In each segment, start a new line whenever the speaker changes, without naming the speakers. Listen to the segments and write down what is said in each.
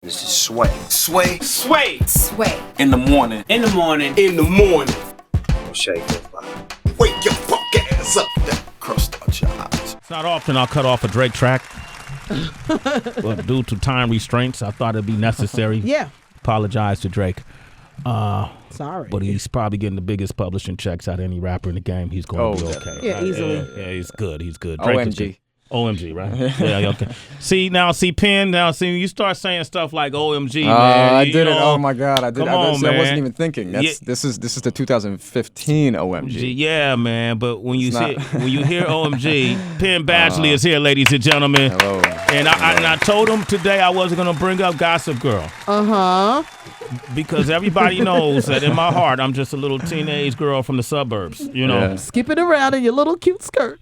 This is Sway.
Sway.
Sway.
Sway.
In the morning.
In the morning.
In the morning.
Shake it.
Wake your punk ass up. That crust out your eyes.
It's not often I'll cut off a Drake track. But due to time restraints, I thought it'd be necessary.
Yeah.
Apologize to Drake.
Sorry.
But he's probably getting the biggest publishing checks out of any rapper in the game. He's going to be okay.
Yeah, easily.
Yeah, he's good. He's good. Drake is
OMG.
good. OMG, right? Yeah, okay. Penn, you start saying stuff like OMG, man.
I did it. Oh my God, I did.
Come on,
I
man.
wasn't even thinking. This is the 2015 OMG.
Yeah, man. But when you hear OMG, Penn Badgley is here, ladies and gentlemen.
Hello.
And I told him today I wasn't gonna bring up Gossip Girl. Because everybody knows that in my heart I'm just a little teenage girl from the suburbs. You know.
Yeah.
Skipping around in your little cute skirt.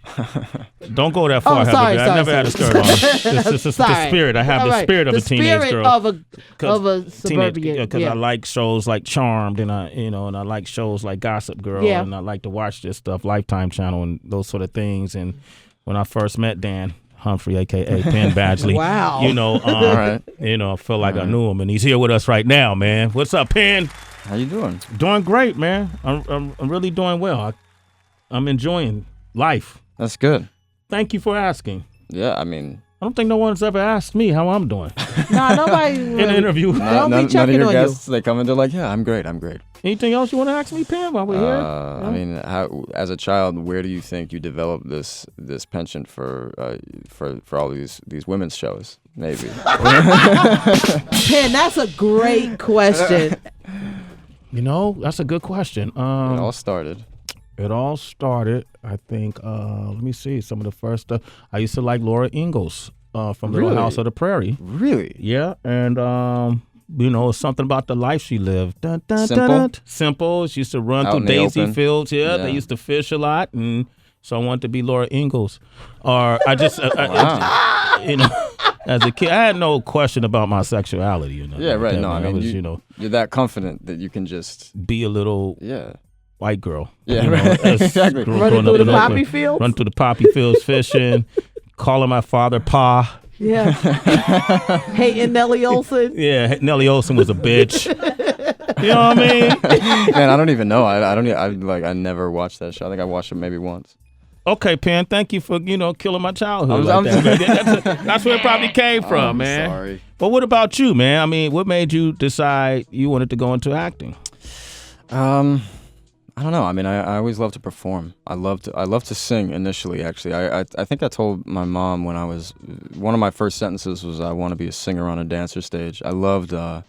Don't go that far.
Sorry.
I never had a skirt on. It's the spirit. I have the spirit of a teenage girl.
The spirit of a suburban.
Because I like shows like Charmed, and I like shows like Gossip Girl, and I like to watch this stuff, Lifetime Channel, and those sort of things. And when I first met Dan Humphrey, aka Penn Badgley,
wow,
Right.
I felt like I knew him, and he's here with us right now, man. What's up, Penn?
How you doing?
Doing great, man. I'm really doing well. I'm enjoying life.
That's good.
Thank you for asking.
Yeah, I mean,
I don't think no one's ever asked me how I'm doing
Nah, nobody.
in an interview.
Don't be
none of
checking
your
on
guests, they come and they're like, yeah, I'm great.
Anything else you want to ask me, Pam, while we're here?
I mean, how, as a child, where do you think you developed this penchant for all these women's shows? Maybe.
Penn, that's a great question.
That's a good question.
It all started.
It all started, I think, let me see, some of the first stuff. I used to like Laura Ingalls from Little
Really?
House of the Prairie.
Really?
Yeah, and, it's something about the life she lived. Dun, dun,
Simple?
dun, dun. Simple. She used to run
Out
through
in the
daisy
open.
fields. Yeah,
Yeah.
they used to fish a lot, and so I wanted to be Laura Ingalls. Or I just,
Wow.
as a kid, I had no question about my sexuality.
Yeah, right.
That,
No,
man.
I mean,
was,
you're that confident that you can just,
be a little
yeah.
white girl.
Yeah, right. Exactly.
Running through the poppy fields?
Run through the poppy fields fishing, calling my father Pa.
Yeah. Hating Nellie Olson.
Yeah, Nellie Olson was a bitch. You know what I mean?
Man, I don't even know. I never watched that show. I think I watched it maybe once.
Okay, Penn, thank you for, killing my childhood like that. That's where it probably came from, man.
Sorry.
But what about you, man? I mean, what made you decide you wanted to go into acting?
I don't know. I mean, I always loved to perform. I love to sing initially, actually. I think I told my mom when I was, one of my first sentences was, I want to be a singer on a dancer stage. I loved, I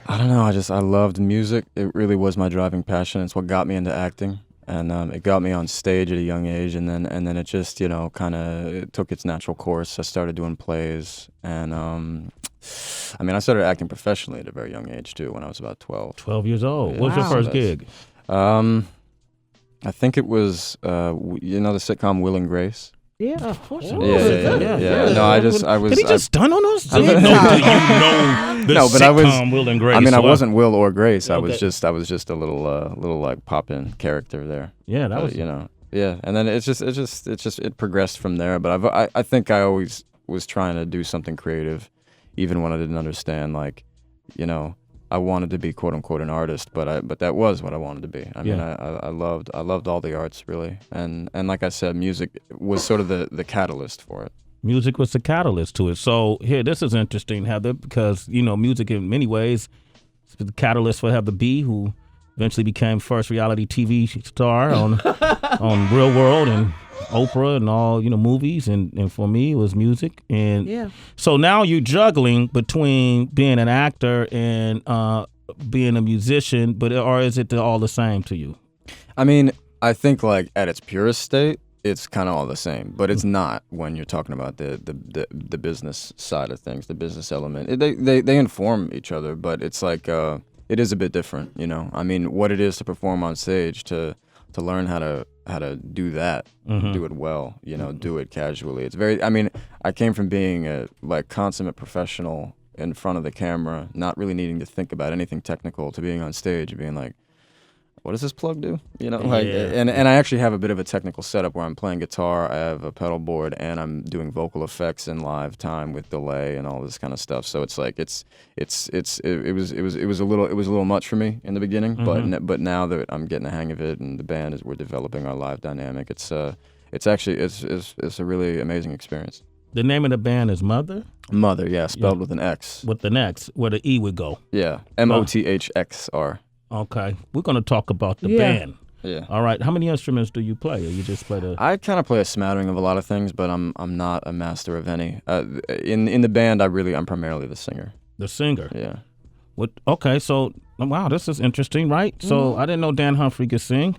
don't know, I loved music. It really was my driving passion. It's what got me into acting. And it got me on stage at a young age, and then it just, kind of took its natural course. I started doing plays, and I mean, I started acting professionally at a very young age, too, when I was about 12.
12 years old. What was your
Wow.
first gig?
I think it was, the sitcom Will and Grace.
Yeah, of course.
Yeah. No, I was.
Did he just stun on us?
I-
Do you know the
No, but I was-
sitcom Will and Grace?
I mean, I
So
wasn't Will or Grace. I was
Okay.
just a little like pop-in character there.
Yeah, that was.
Yeah. And then it progressed from there. But I think I always was trying to do something creative, even when I didn't understand. Like, I wanted to be quote unquote an artist, but that was what I wanted to be. I mean, I loved all the arts really, and like I said, music was sort of the catalyst for it.
Music was the catalyst to it. So here, this is interesting, Heather, because music in many ways is the catalyst for Heather B, who eventually became first reality TV star on Real World and Oprah and all movies, and for me it was music. And so now you're juggling between being an actor and being a musician, or is it all the same to you?
I mean, I think like at its purest state, it's kind of all the same, but it's not when you're talking about the business side of things, the business element. They inform each other, but it's like it is a bit different, I mean, what it is to perform on stage, to learn how to do that, do it well, do it casually. It's very. I mean, I came from being a consummate professional in front of the camera, not really needing to think about anything technical, to being on stage and being like, what does this plug do? You know, like, and I actually have a bit of a technical setup where I'm playing guitar, I have a pedal board, and I'm doing vocal effects in live time with delay and all this kind of stuff. So it's like it was a little much for me in the beginning, but now that I'm getting the hang of it and the band we're developing our live dynamic, it's a really amazing experience.
The name of the band is Mother?
Mother, yeah, spelled with an X.
With an X, where the E would go.
Yeah, MOTHXR.
Okay. We're going to talk about the band.
Yeah.
All right. How many instruments do you play? Or you just play the...
I kind of play a smattering of a lot of things, but I'm not a master of any. In the band, I'm primarily the singer.
The singer?
Yeah.
What? Okay, so... Wow, this is interesting, right? So I didn't know Dan Humphrey could sing.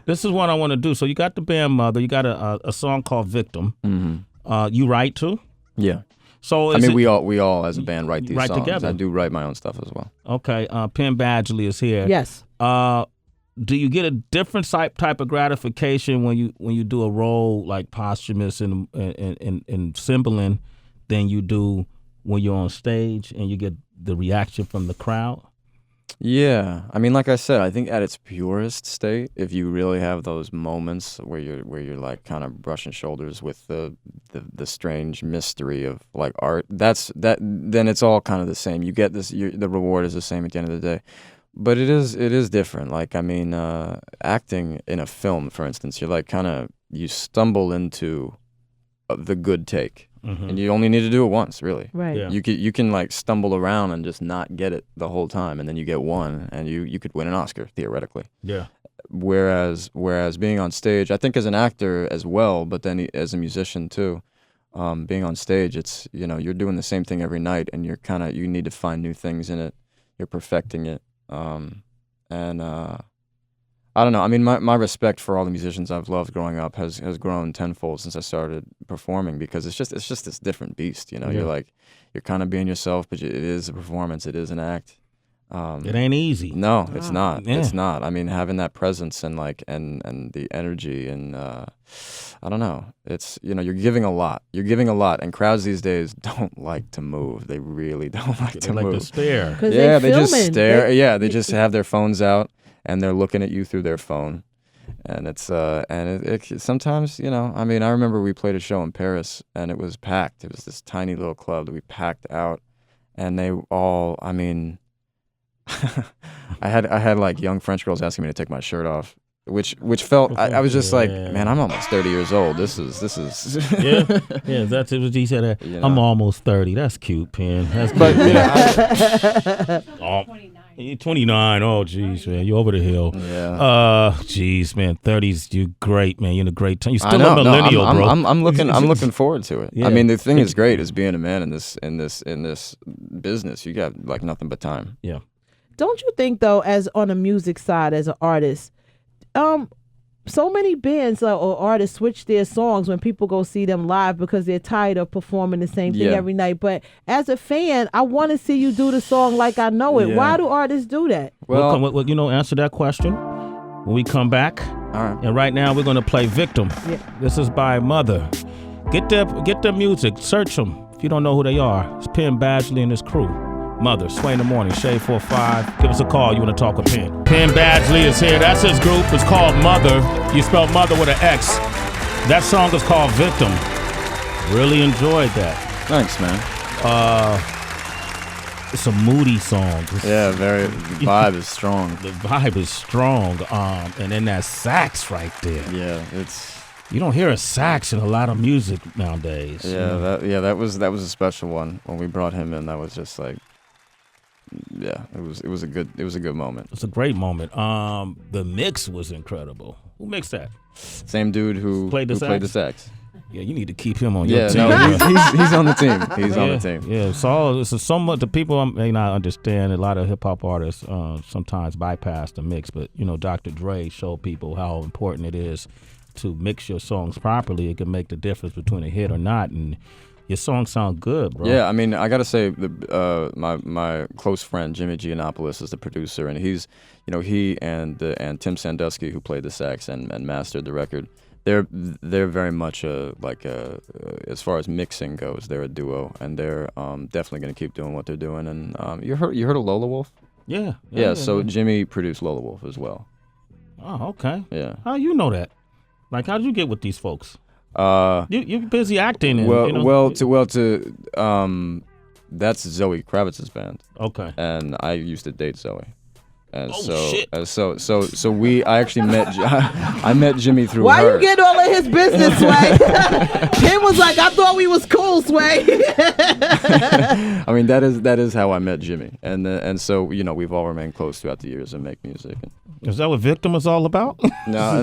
This is what I want to do. So you got the band Mother. You got a song called Victim. Mm-hmm. You write too?
Yeah.
So
we all as a band write these songs.
Together.
I do write my own stuff as well.
Okay. Penn Badgley is here.
Yes.
Do you get a different type of gratification when you do a role like posthumous in Cymbeline than you do when you're on stage and you get the reaction from the crowd?
Yeah, I mean, like I said, I think at its purest state, if you really have those moments where you're like kind of brushing shoulders with the strange mystery of like art, then it's all kind of the same. You get this, the reward is the same at the end of the day. But it is different. Like, I mean, acting in a film, for instance, you're like you stumble into the good take. Mm-hmm. And you only need to do it once, really.
Right.
Yeah.
You can like stumble around and just not get it the whole time, and then you get one, and you could win an Oscar theoretically.
Yeah.
Whereas being on stage, I think as an actor as well, but then as a musician too, being on stage, it's you're doing the same thing every night, and you need to find new things in it. You're perfecting it, and I don't know. I mean, my respect for all the musicians I've loved growing up has grown tenfold since I started performing, because it's just this different beast. Yeah. You're kind of being yourself, but it is a performance. It is an act.
It ain't easy.
No, it's not.
Yeah.
It's not. I mean, having that presence and and the energy and I don't know. It's you're giving a lot. You're giving a lot, and crowds these days don't like to move. They really don't like to move.
They like to stare.
Yeah, they just stare. They just have their phones out. And they're looking at you through their phone, and it's it sometimes I mean, I remember we played a show in Paris and it was packed. It was this tiny little club that we packed out, and they all, I mean, I had like young French girls asking me to take my shirt off, which felt I was just like, man, I'm almost 30 years old. This is
yeah. That's what he said. I'm almost 30. That's cute, Penn. That's cute.
But
29. Oh, geez, man. You over the hill.
Yeah.
Geez, man. 30s, you great, man. You're in a great time. You're still a millennial, bro.
I'm looking forward to it.
Yeah.
I mean, the thing is great is being a man in this business. You got like nothing but time.
Yeah.
Don't you think though, as on the music side, as an artist, so many bands or artists switch their songs when people go see them live because they're tired of performing the same thing every night. But as a fan, I want to see you do the song like I know it.
Yeah.
Why do artists do that?
Well, answer that question when we come back.
All right.
And right now we're going to play Victim.
Yeah.
This is by Mother. Get their music. Search them. If you don't know who they are, it's Penn Badgley and his crew. Mother, Sway in the Morning, Shade 45. Give us a call. You want to talk with Penn. Penn Badgley is here. That's his group. It's called Mother. You spell Mother with an X. That song is called Victim. Really enjoyed that.
Thanks, man.
It's a moody song.
Yeah, the vibe is strong.
The vibe is strong. And then that sax right there.
Yeah,
you don't hear a sax in a lot of music nowadays.
Yeah, that was a special one. When we brought him in, that was just like, yeah, it was a good moment.
It's a great moment. The mix was incredible. Who mixed that?
Same dude who played the sax.
Yeah, you need to keep him on your team.
No, he's on the team. He's on the team.
Yeah, so much. The people may not understand. A lot of hip hop artists sometimes bypass the mix, but Dr. Dre showed people how important it is to mix your songs properly. It can make the difference between a hit or not, and your songs sound good, bro.
Yeah, I mean, I gotta say, my close friend Jimmy Giannopoulos is the producer, and he's, he and Tim Sandusky, who played the sax and mastered the record, They're very much as far as mixing goes, they're a duo, and they're definitely gonna keep doing what they're doing. And you heard of Lola Wolf?
Yeah.
So Jimmy produced Lola Wolf as well.
Oh, okay.
Yeah.
How you know that? Like, how'd you get with these folks? You're busy acting. And,
that's Zoe Kravitz's band.
Okay.
And I used to date Zoe. And
shit.
I actually I met Jimmy through
Why
her.
you getting all of his business, Sway? Kim was like, I thought we was cool, Sway.
I mean, that is how I met Jimmy, and so we've all remained close throughout the years and make music.
Is that what Victim is all about?
No.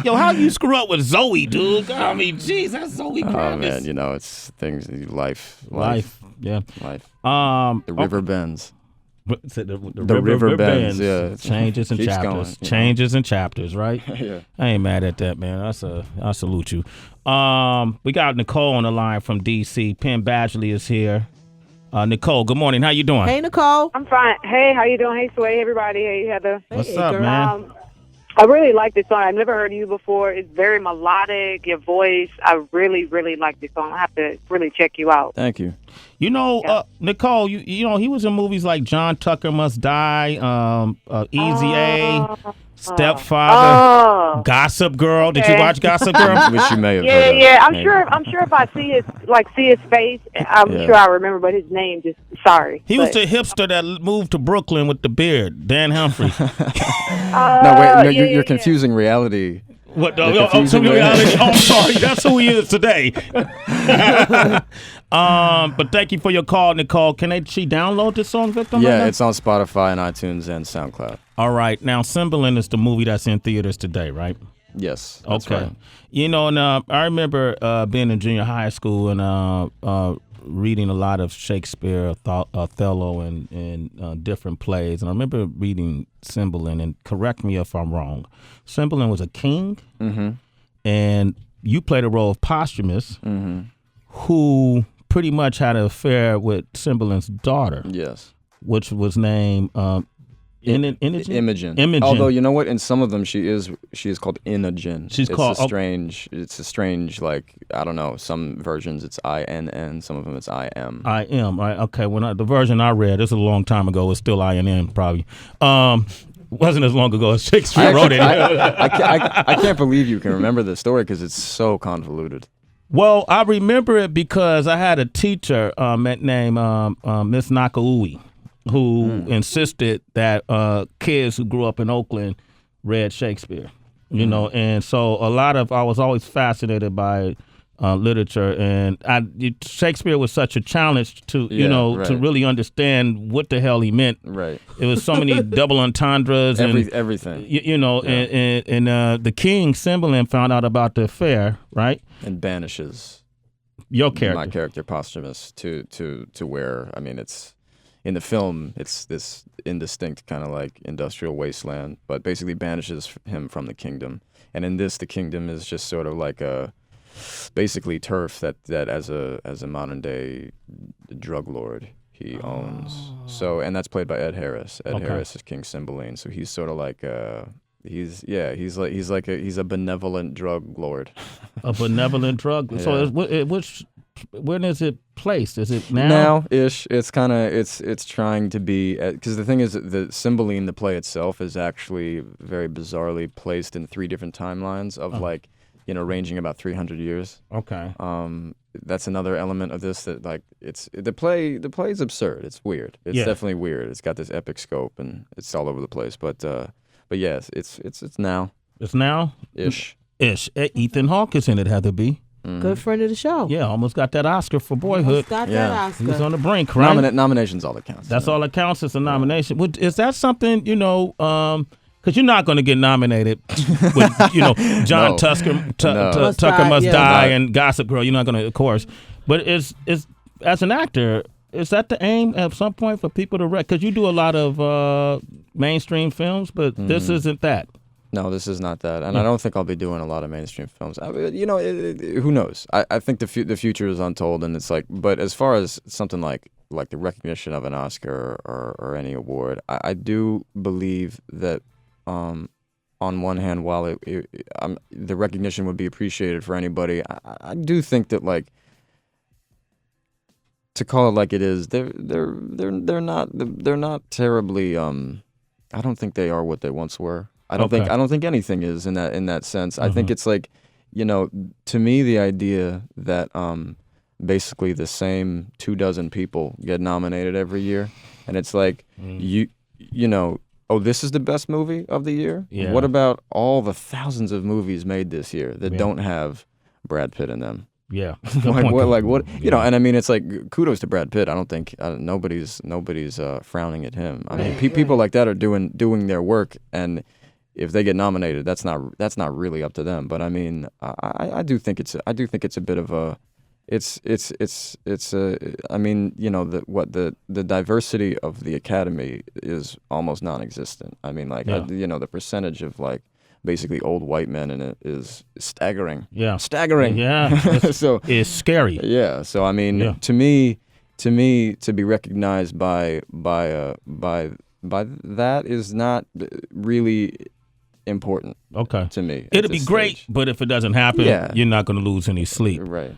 Yo, how you screw up with Zoe, dude? I mean, jeez, that's Zoe Kravitz.
Oh man, it's things, life.
Yeah.
Life. The river bends.
The river bends.
Yeah.
Changes and
Keeps
chapters.
going,
Changes and chapters, right?
Yeah.
I ain't mad at that, man. I salute you. We got Nicole on the line from DC. Penn Badgley is here. Nicole, good morning. How you doing?
Hey, Nicole.
I'm fine. Hey, how you doing? Hey, Sway. Everybody. Hey, Heather.
What's
Hey,
up,
girl.
man?
I really like this song. I've never heard you before. It's very melodic. Your voice. I really, really like this song. I have to really check you out.
Thank you.
Nicole, you know, he was in movies like John Tucker Must Die, Easy A, Stepfather, Gossip Girl. Did you watch Gossip Girl?
Which you may have.
Yeah,
heard of.
yeah. I'm sure if I see his face, I'm sure I remember. But his name, just sorry.
He was the hipster that moved to Brooklyn with the beard, Dan Humphrey.
You're confusing reality.
What?
confusing
Reality. I'm sorry. That's who he is today. But thank you for your call, Nicole. She download this song, Victim?
Yeah, it's on Spotify and iTunes and SoundCloud.
All right. Now, Cymbeline is the movie that's in theaters today, right?
Yes. That's
Okay.
right.
You know, and I remember being in junior high school and reading a lot of Shakespeare, Othello, and different plays. And I remember reading Cymbeline, and correct me if I'm wrong. Cymbeline was a king, and you played a role of Posthumus, who pretty much had an affair with Cymbeline's daughter.
Yes.
Which was named Imogen.
Although you know what, in some of them she is called Inogen. It's a strange, like, I don't know. Some versions it's INN. Some of them it's IM.
IM, right? Okay. When the version I read, this is a long time ago. It's still INN probably. Wasn't as long ago as Shakespeare wrote it.
I can't believe you can remember this story because it's so convoluted.
Well, I remember it because I had a teacher named Miss Nakaui, who insisted that kids who grew up in Oakland read Shakespeare, you know, and so I was always fascinated by literature, and Shakespeare was such a challenge to to really understand what the hell he meant.
Right.
It was so many double entendres and
everything.
And the king Cymbeline found out about the affair, right?
And banishes
your character,
my character Posthumus, to where, I mean, it's. In the film, it's this indistinct kind of like industrial wasteland, but basically banishes him from the kingdom. And in this, the kingdom is just sort of like basically turf that as a modern day drug lord he owns. So, and that's played by Ed Harris. Ed Harris is King Cymbeline. So he's sort of like he's a benevolent drug lord.
A benevolent drug.
Yeah.
So when is it placed? Is it now?
Now-ish. It's kind of it's trying to be, because the thing is that the Cymbeline, the play itself, is actually very bizarrely placed in 3 different timelines of ranging about 300 years.
Okay.
That's another element of this that like the play is absurd. It's weird. It's definitely weird. It's got this epic scope and it's all over the place. But yes, it's now.
It's now?
Ish.
Ethan Hawke is in it, Heather B.
Good friend of the show.
Yeah, almost got that Oscar for Boyhood.
Got that Oscar.
He was on the brink, right?
Nomination's all that counts.
That's all that counts. It's a nomination. Is that something, because you're not going to get nominated with, John Tucker Must Die and Gossip Girl. You're not going to, of course. But it's as an actor, is that the aim at some point for people to because you do a lot of mainstream films, but this isn't that.
No, this is not that, and I don't think I'll be doing a lot of mainstream films. Who knows? I think the future is untold, and it's like. But as far as something like the recognition of an Oscar or any award, I do believe that on one hand, while the recognition would be appreciated for anybody, I do think that like to call it like it is, they're not terribly. I don't think they are what they once were. I don't think anything is in that sense. I think it's like, to me, the idea that basically the same 24 people get nominated every year, and it's like oh, this is the best movie of the year?
Yeah.
What about all the thousands of movies made this year that don't have Brad Pitt in them?
Yeah.
what? And I mean, it's like kudos to Brad Pitt. I don't think nobody's frowning at him. I mean, people like that are doing their work, and if they get nominated, that's not really up to them. But I mean, I do think it's a bit of a. I mean, the diversity of the Academy is almost non-existent. I mean, like, the percentage of like basically old white men in it is staggering. Yeah. Staggering.
Yeah.
So
it's scary.
Yeah. So I mean, to me, to be recognized by that is not really important.
Okay.
To me.
It'll be great, but if it doesn't happen, you're not going to lose any sleep.
Right.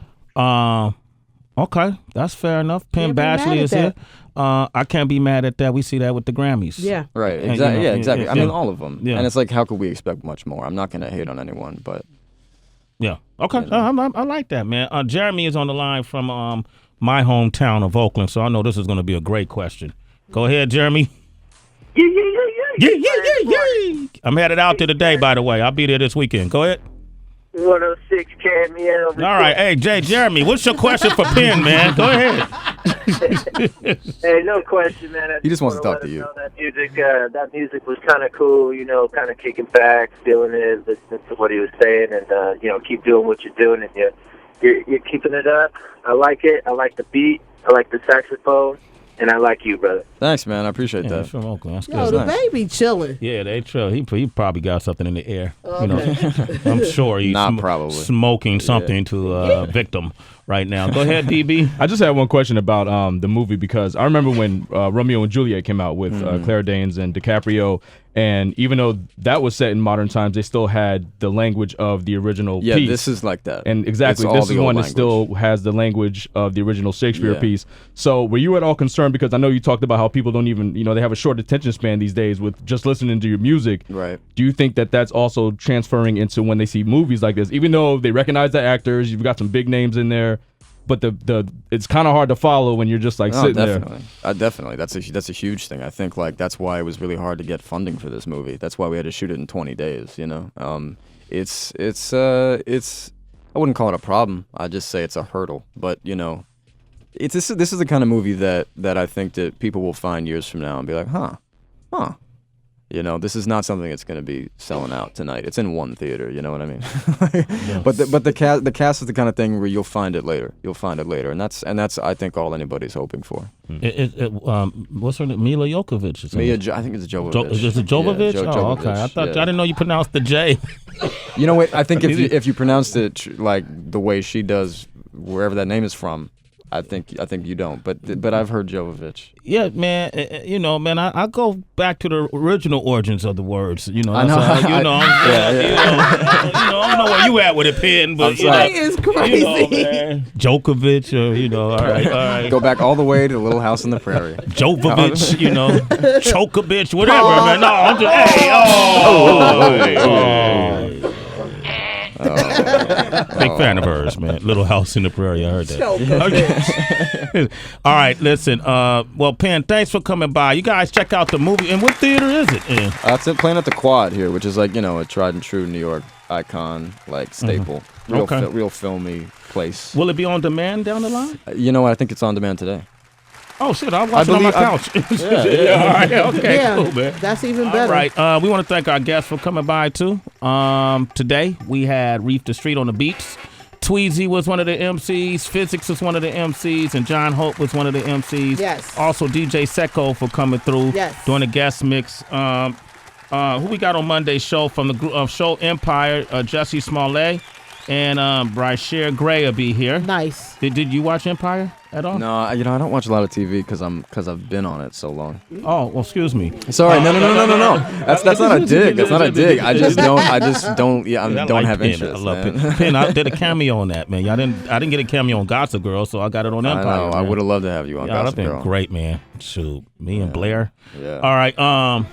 Okay, that's fair enough. Penn Badgley is here. I can't be mad at that. We see that with the Grammys.
Yeah.
Right. Exactly. Exactly. I mean, all of them. Yeah. And it's like, how could we expect much more? I'm not going to hate on anyone, but.
Yeah. Okay. I like that, man. Jeremy is on the line from my hometown of Oakland, so I know this is going to be a great question. Go ahead, Jeremy. Yeah. I'm headed out there today, by the way. I'll be there this weekend. Go ahead.
106 Cameo.
All right. Hey, Jeremy, what's your question for Penn, man? Go ahead.
Hey, no question, man.
He just wants to talk to you.
That music was kind of cool, kind of kicking back, feeling it, listening to what he was saying, and, keep doing what you're doing, and you're keeping it up. I like it. I like the beat. I like the saxophone. And I like you, brother.
Thanks, man. I appreciate that.
He's from Oakland. That's
Yo,
good.
the baby chilling.
Yeah, they chill. He probably got something in the air. Okay. I'm sure he's
probably
smoking something to a victim right now. Go ahead, DB.
I just had one question about the movie, because I remember when Romeo and Juliet came out with Claire Danes and DiCaprio, and even though that was set in modern times, they still had the language of the original piece.
This is like that.
And exactly, this is one that still has the language of the original Shakespeare piece. So were you at all concerned, because I know you talked about how people don't even, they have a short attention span these days with just listening to your music.
Right.
Do you think that that's also transferring into when they see movies like this, even though they recognize the actors, you've got some big names in there, but it's kind of hard to follow when you're just like sitting there.
Definitely. That's a huge thing. I think like that's why it was really hard to get funding for this movie. That's why we had to shoot it in 20 days. It's I wouldn't call it a problem. I'd just say it's a hurdle. But this is the kind of movie that I think that people will find years from now and be like, huh. This is not something that's going to be selling out tonight. It's in one theater, you know what I mean? But the cast is the kind of thing where you'll find it later. And that's I think all anybody's hoping for.
What's her name? Mila Jokovic.
I think it's Jovovich.
Is it Jovovich?
Yeah, Jovovich.
Okay. I didn't know you pronounced the J.
You know what? I think if you pronounced it like the way she does, wherever that name is from, I think you don't, but I've heard Jovovich.
Yeah, man. Man, I go back to the original origins of the words.
I know.
I don't know where you at with it, Penn, but
He is crazy.
Man. Djokovic, all right.
Go back all the way to Little House on the Prairie.
Jovovich, Chokovich, whatever, man. No, I'm just big fan of hers, man. Little House in the Prairie. I heard that. All right, listen. Well, Penn, thanks for coming by. You guys check out the movie. And what theater is it in?
It's playing at the Quad here, which is like, a tried and true New York icon, like staple. Real filmy place.
Will it be on demand down the line?
You know what? I think it's on demand today.
Oh, shit. I'll watch it on my couch. All right. Okay, cool, man.
That's even better.
All right. We want to thank our guests for coming by, too. Today, we had Reef the Street on the Beats. Tweezy was one of the MCs. Physics was one of the MCs. And John Hope was one of the MCs.
Yes.
Also, DJ Secco for coming through.
Yes.
Doing a guest mix. Who we got on Monday's show from the show Empire? Jesse Smollett. And Brashear Gray will be here.
Nice.
Did you watch Empire at all?
No, I don't watch a lot of TV because I've been on it so long.
Oh, well, excuse me.
Sorry, no. That's not a dig. That's not a dig. I just don't. Yeah, I don't have
Penn.
interest.
I love
man.
Penn. Penn, I did a cameo on that, man. I didn't get a cameo on Gossip Girl, so I got it on Empire.
I know. I
man.
would have loved to have you on
Yeah,
Gossip
that'd been
Girl.
great, man. Shoot, me and Blair.
Yeah.
All right.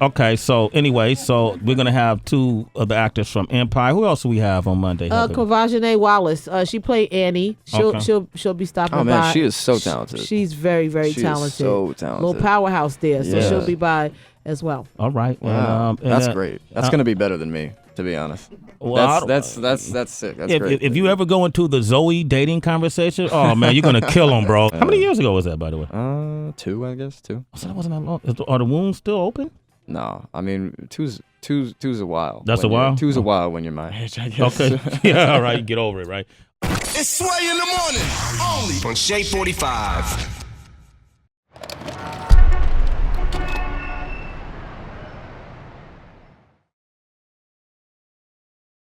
Okay. So anyway, so we're gonna have two of the actors from Empire. Who else do we have on Monday? Heather?
Kavajane Wallace. She played Annie. She'll be stopping by.
Oh man, she is so talented.
She's very, very
She
talented.
is so talented.
Little powerhouse there, so
Yeah.
she'll be by as well.
All right.
Wow.
And,
That's great. That's gonna be better than me, to be honest.
Well,
That's sick. That's great.
If you ever go into the Zoe dating conversation, oh man, you're gonna kill him, bro. How many years ago was that, by the way?
2, I guess 2.
So that wasn't that long. Are the wounds still open?
No, I mean two's a while.
That's a while?
Two's a while when you're my age, I guess.
Okay. Yeah. All right. You get over it, right?
It's Sway in the morning, only on Shea 45.